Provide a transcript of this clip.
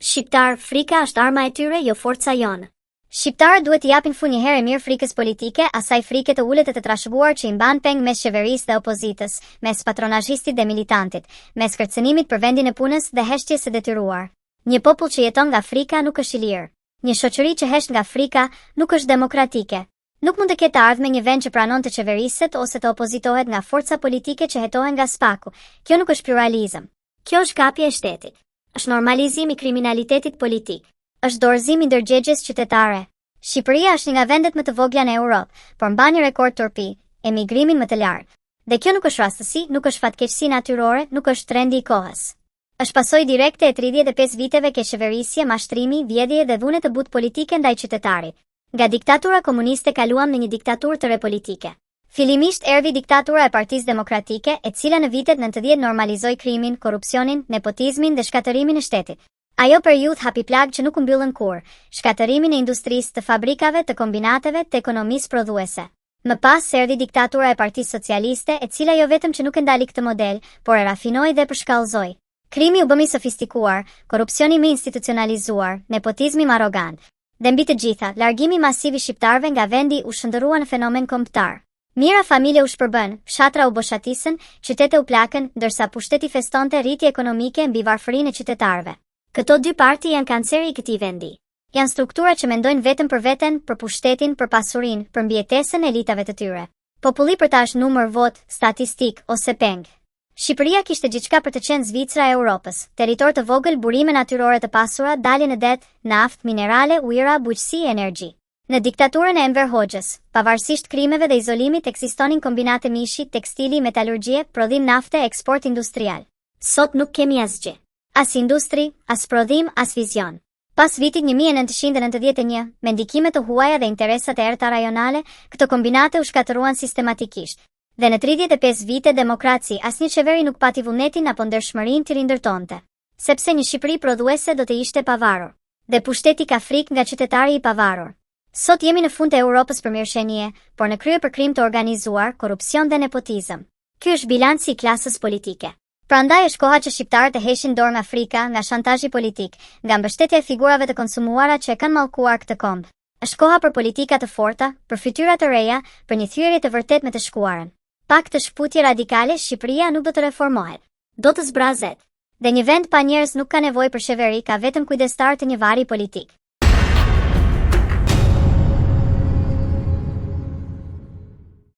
Shqiptar, frika është arma e tyre, jo forca jonë. Shqiptarët duhet t'i japin fund një herë mirë frikës politike, asaj frike të ulët e të trashëguar që i mban peng mes qeverisë dhe opozitës, mes patronazhistit dhe militantit, mes kërcënimit për vendin e punës dhe heshtjes së detyruar. Një popull që jeton nga frika nuk është i lirë. Një shoqëri që hesht nga frika nuk është demokratike. Nuk mund të ketë ardhmë një vend që pranon të qeveriset ose të opozitohet nga forca politike që hetohen nga spaku. Kjo nuk është pluralizëm. Kjo është kapje e shtetit. Është normalizim i kriminalitetit politik. Është dorëzim i ndërgjegjes qytetare. Shqipëria është një nga vendet më të vogla në Europë, por mban një rekord turpi, emigrimin më të lartë. Dhe kjo nuk është rastësi, nuk është fatkeqësi natyrore, nuk është trendi i kohës. Është pasojë direkte e 35 viteve ke qeverisje, mashtrimi, vjedhje dhe dhune të butë politike ndaj qytetarit. Nga diktatura komuniste kaluam në një diktaturë të re politike. Fillimisht erdhi diktatura e Partisë Demokratike, e cila në vitet 90 normalizoi krimin, korrupsionin, nepotizmin dhe shkatërimin e shtetit. Ajo periudhë hapi plagë që nuk u mbyllën kurrë, shkatërimin e industrisë, të fabrikave, të kombinateve, të ekonomisë prodhuese. Më pas erdhi diktatura e Partisë Socialiste, e cila jo vetëm që nuk e ndali këtë model, por e rafinoi dhe përshkallëzoi. Krimi u bë më sofistikuar, korrupsioni më institucionalizuar, nepotizmi më arrogant. Dhe mbi të gjitha, largimi masiv i shqiptarëve nga vendi u shndërrua në fenomen kombëtar. Mira familje u shpërbën, fshatra u boshatisën, qytete u plakën, ndërsa pushteti festonte rritje ekonomike mbi varfërinë e qytetarëve. Këto dy parti janë kanceri i këtij vendi. Janë struktura që mendojnë vetëm për veten, për pushtetin, për pasurinë, për mbijetesën e elitave të tyre. Populli për ta është numër vot, statistik ose peng. Shqipëria kishte gjithçka për të qenë Zvicra e Europës, territor të vogël, burime natyrore të pasura, dalje në det, naftë, minerale, ujëra, bujqësi e energji. Në diktaturën e Enver Hoxhës, pavarësisht krimeve dhe izolimit, ekzistonin kombinate mishi, tekstili, metalurgjie, prodhim nafte, eksport industrial. Sot nuk kemi asgjë. As industri, as prodhim, as vizion. Pas vitit 1991, me ndikime të huaja dhe interesat e errëta rajonale, këto kombinate u shkatëruan sistematikisht. Dhe në 35 vite demokraci, asnjë qeveri nuk pati vullnetin apo ndershmërinë të rindërtonte. Sepse një Shqipëri prodhuese do të ishte pavarur. Dhe pushteti ka frikë nga qytetari i pavarur. Sot jemi në fund të Europës për mirëqenie, por në krye për krim të organizuar, korrupsion dhe nepotizëm. Ky është bilanci i klasës politike. Prandaj është koha që shqiptarët të heshin dorë nga frika, nga shantazhi politik, nga mbështetja e figurave të konsumuara që e kanë mallkuar këtë kombë. Është koha për politika të forta, për fytyra të reja, për një thyrje të vërtet me të shkuarën. Pak të shkputje radikale, Shqipëria nuk do të reformohet. Do të zbrazet. Dhe një vend pa njerëz nuk ka nevojë për qeveri, ka vetëm kujdestar të një vari politik.